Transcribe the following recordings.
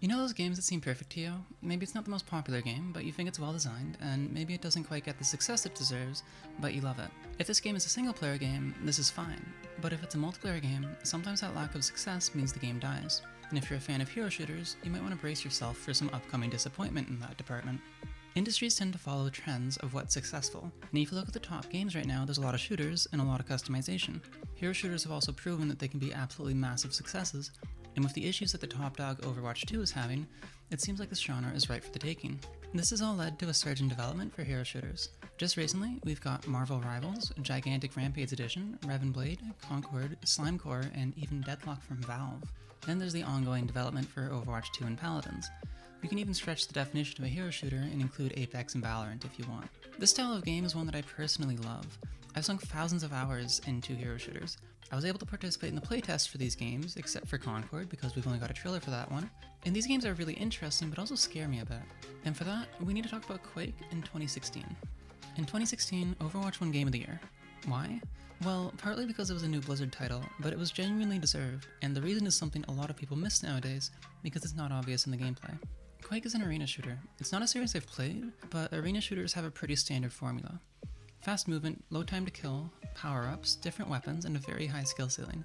You know those games that seem perfect to you? Maybe it's not the most popular game, but you think it's well designed, and maybe it doesn't quite get the success it deserves, but you love it. If this game is a single player game, this is fine. But if it's a multiplayer game, sometimes that lack of success means the game dies. And if you're a fan of hero shooters, you might want to brace yourself for some upcoming disappointment in that department. Industries tend to follow trends of what's successful, and if you look at the top games right now, there's a lot of shooters and a lot of customization. Hero shooters have also proven that they can be absolutely massive successes, and with the issues that the top dog Overwatch 2 is having, it seems like this genre is ripe for the taking. This has all led to a surge in development for hero shooters. Just recently, we've got Marvel Rivals, Gigantic Rampage Edition, Revan Blade, Concord, Slimecore, and even Deadlock from Valve. Then there's the ongoing development for Overwatch 2 and Paladins. You can even stretch the definition of a hero shooter and include Apex and Valorant if you want. This style of game is one that I personally love. I've sunk thousands of hours into hero shooters. I was able to participate in the playtest for these games, except for Concord, because we've only got a trailer for that one. And these games are really interesting, but also scare me a bit. And for that, we need to talk about Quake in 2016. In 2016, Overwatch won Game of the Year. Why? Well, partly because it was a new Blizzard title, but it was genuinely deserved, and the reason is something a lot of people miss nowadays, because it's not obvious in the gameplay. Quake is an arena shooter. It's not a series I've played, but arena shooters have a pretty standard formula. Fast movement, low time to kill, power-ups, different weapons, and a very high skill ceiling.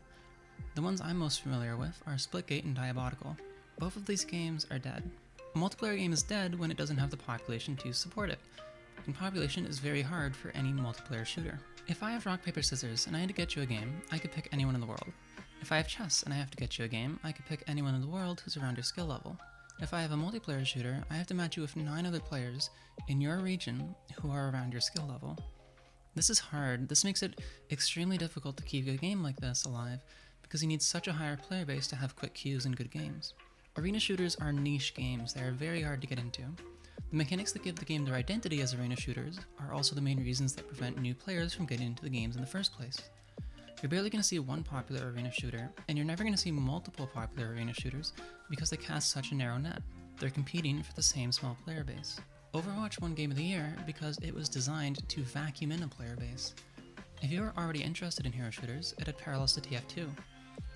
The ones I'm most familiar with are Splitgate and Diabolical. Both of these games are dead. A multiplayer game is dead when it doesn't have the population to support it, and population is very hard for any multiplayer shooter. If I have rock, paper, scissors, and I had to get you a game, I could pick anyone in the world. If I have chess and I have to get you a game, I could pick anyone in the world who's around your skill level. If I have a multiplayer shooter, I have to match you with 9 other players in your region who are around your skill level. This is hard. This makes it extremely difficult to keep a game like this alive because you need such a higher player base to have quick queues and good games. Arena shooters are niche games. They are very hard to get into. The mechanics that give the game their identity as arena shooters are also the main reasons that prevent new players from getting into the games in the first place. You're barely going to see one popular arena shooter, and you're never going to see multiple popular arena shooters because they cast such a narrow net. They're competing for the same small player base. Overwatch won Game of the Year because it was designed to vacuum in a player base. If you were already interested in hero shooters, it had parallels to TF2.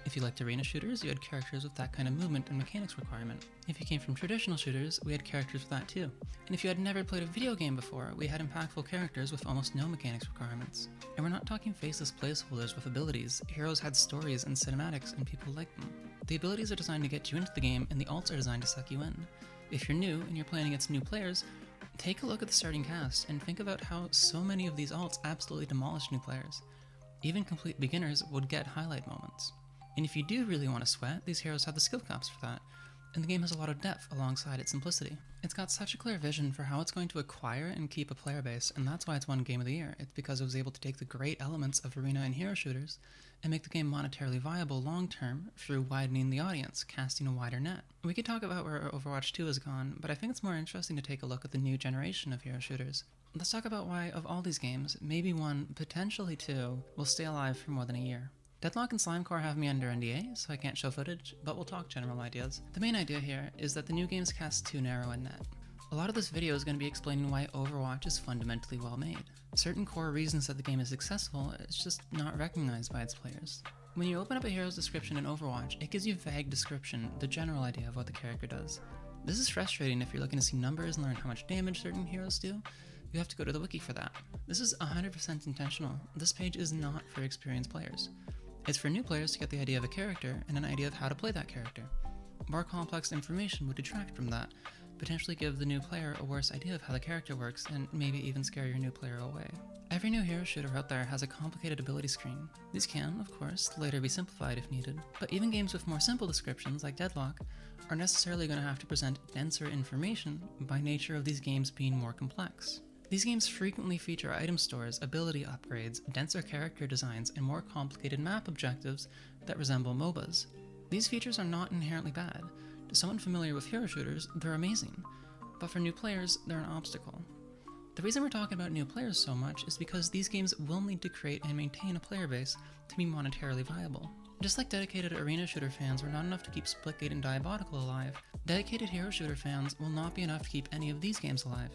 If you liked arena shooters, you had characters with that kind of movement and mechanics requirement. If you came from traditional shooters, we had characters with that too. And if you had never played a video game before, we had impactful characters with almost no mechanics requirements. And we're not talking faceless placeholders with abilities. Heroes had stories and cinematics, and people liked them. The abilities are designed to get you into the game, and the ults are designed to suck you in. If you're new and you're playing against new players, take a look at the starting cast and think about how so many of these ults absolutely demolish new players. Even complete beginners would get highlight moments. And if you do really want to sweat, these heroes have the skill caps for that, and the game has a lot of depth alongside its simplicity. It's got such a clear vision for how it's going to acquire and keep a player base, and that's why it's won Game of the Year. It's because it was able to take the great elements of arena and hero shooters and make the game monetarily viable long-term through widening the audience, casting a wider net. We could talk about where Overwatch 2 has gone, but I think it's more interesting to take a look at the new generation of hero shooters. Let's talk about why, of all these games, maybe one, potentially two, will stay alive for more than a year. Deadlock and Slimecore have me under NDA, so I can't show footage, but we'll talk general ideas. The main idea here is that the new games cast too narrow a net. A lot of this video is going to be explaining why Overwatch is fundamentally well made. Certain core reasons that the game is successful is just not recognized by its players. When you open up a hero's description in Overwatch, it gives you a vague description, the general idea of what the character does. This is frustrating if you're looking to see numbers and learn how much damage certain heroes do. You have to go to the wiki for that. This is 100% intentional. This page is not for experienced players. It's for new players to get the idea of a character and an idea of how to play that character. More complex information would detract from that, potentially give the new player a worse idea of how the character works, and maybe even scare your new player away. Every new hero shooter out there has a complicated ability screen. These can, of course, later be simplified if needed, but even games with more simple descriptions, like Deadlock, are necessarily going to have to present denser information by nature of these games being more complex. These games frequently feature item stores, ability upgrades, denser character designs, and more complicated map objectives that resemble MOBAs. These features are not inherently bad. To someone familiar with hero shooters, they're amazing, but for new players, they're an obstacle. The reason we're talking about new players so much is because these games will need to create and maintain a player base to be monetarily viable. Just like dedicated arena shooter fans were not enough to keep Splitgate and Diabolical alive, dedicated hero shooter fans will not be enough to keep any of these games alive.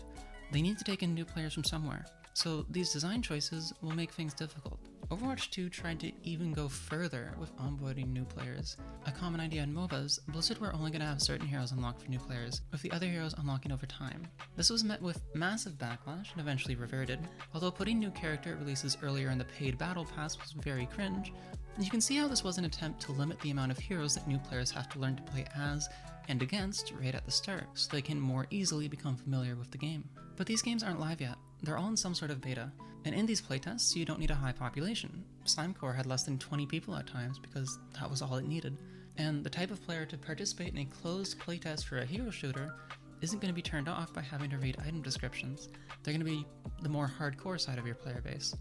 They need to take in new players from somewhere, so these design choices will make things difficult. Overwatch 2 tried to even go further with onboarding new players. A common idea in MOBAs, Blizzard were only going to have certain heroes unlocked for new players, with the other heroes unlocking over time. This was met with massive backlash and eventually reverted. Although putting new character releases earlier in the paid battle pass was very cringe, you can see how this was an attempt to limit the amount of heroes that new players have to learn to play as and against right at the start, so they can more easily become familiar with the game. But these games aren't live yet. They're all in some sort of beta, and in these playtests, you don't need a high population. Slimecore had less than 20 people at times because that was all it needed. And the type of player to participate in a closed playtest for a hero shooter isn't going to be turned off by having to read item descriptions. They're going to be the more hardcore side of your player base.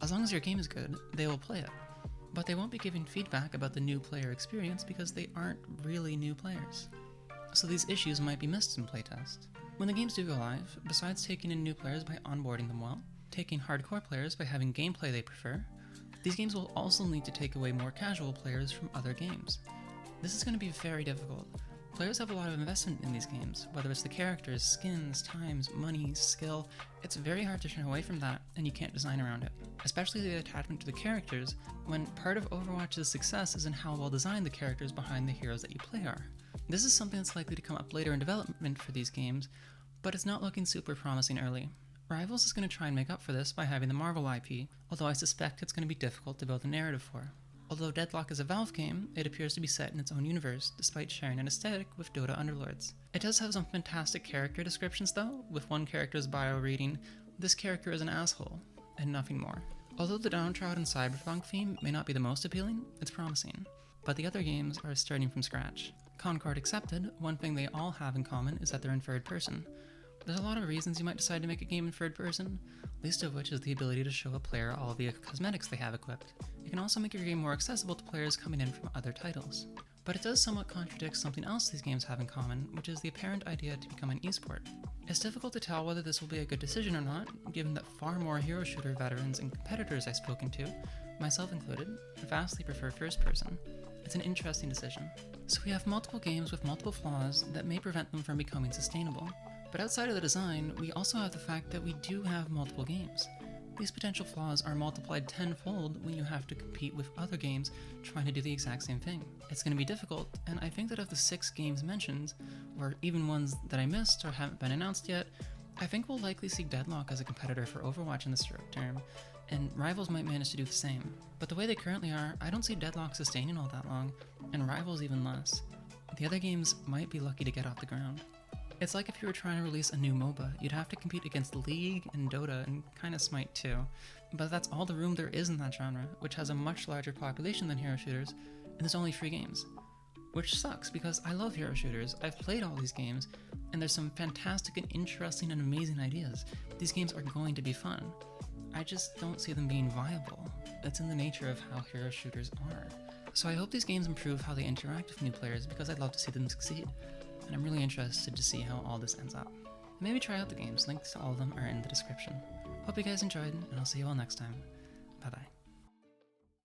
As long as your game is good, they will play it. But they won't be giving feedback about the new player experience because they aren't really new players. So these issues might be missed in playtest. When the games do go live, besides taking in new players by onboarding them well, taking hardcore players by having gameplay they prefer, these games will also need to take away more casual players from other games. This is going to be very difficult. Players have a lot of investment in these games, whether it's the characters, skins, times, money, skill. It's very hard to turn away from that, and you can't design around it. Especially the attachment to the characters, when part of Overwatch's success is in how well designed the characters behind the heroes that you play are. This is something that's likely to come up later in development for these games, but it's not looking super promising early. Rivals is going to try and make up for this by having the Marvel IP, although I suspect it's going to be difficult to build a narrative for. Although Deadlock is a Valve game, it appears to be set in its own universe, despite sharing an aesthetic with Dota Underlords. It does have some fantastic character descriptions though, with one character's bio reading, "This character is an asshole," and nothing more. Although the downtrodden cyberpunk theme may not be the most appealing, it's promising. But the other games are starting from scratch. Concord accepted, one thing they all have in common is that they're in third person. There's a lot of reasons you might decide to make a game in third person, least of which is the ability to show a player all the cosmetics they have equipped. You can also make your game more accessible to players coming in from other titles. But it does somewhat contradict something else these games have in common, which is the apparent idea to become an esport. It's difficult to tell whether this will be a good decision or not, given that far more hero shooter veterans and competitors I've spoken to, myself included, vastly prefer first person. It's an interesting decision. So we have multiple games with multiple flaws that may prevent them from becoming sustainable. But outside of the design, we also have the fact that we do have multiple games. These potential flaws are multiplied tenfold when you have to compete with other games trying to do the exact same thing. It's going to be difficult, and I think that of the 6 games mentioned, or even ones that I missed or haven't been announced yet, I think we'll likely see Deadlock as a competitor for Overwatch in the short term, and Rivals might manage to do the same. But the way they currently are, I don't see Deadlock sustaining all that long, and Rivals even less. The other games might be lucky to get off the ground. It's like if you were trying to release a new MOBA, you'd have to compete against League and Dota and kinda Smite too. But that's all the room there is in that genre, which has a much larger population than hero shooters, and there's only 3 games. Which sucks, because I love hero shooters, I've played all these games, and there's some fantastic and interesting and amazing ideas. These games are going to be fun. I just don't see them being viable. That's in the nature of how hero shooters are. So I hope these games improve how they interact with new players, because I'd love to see them succeed. And I'm really interested to see how all this ends up. And maybe try out the games, links to all of them are in the description. Hope you guys enjoyed, and I'll see you all next time.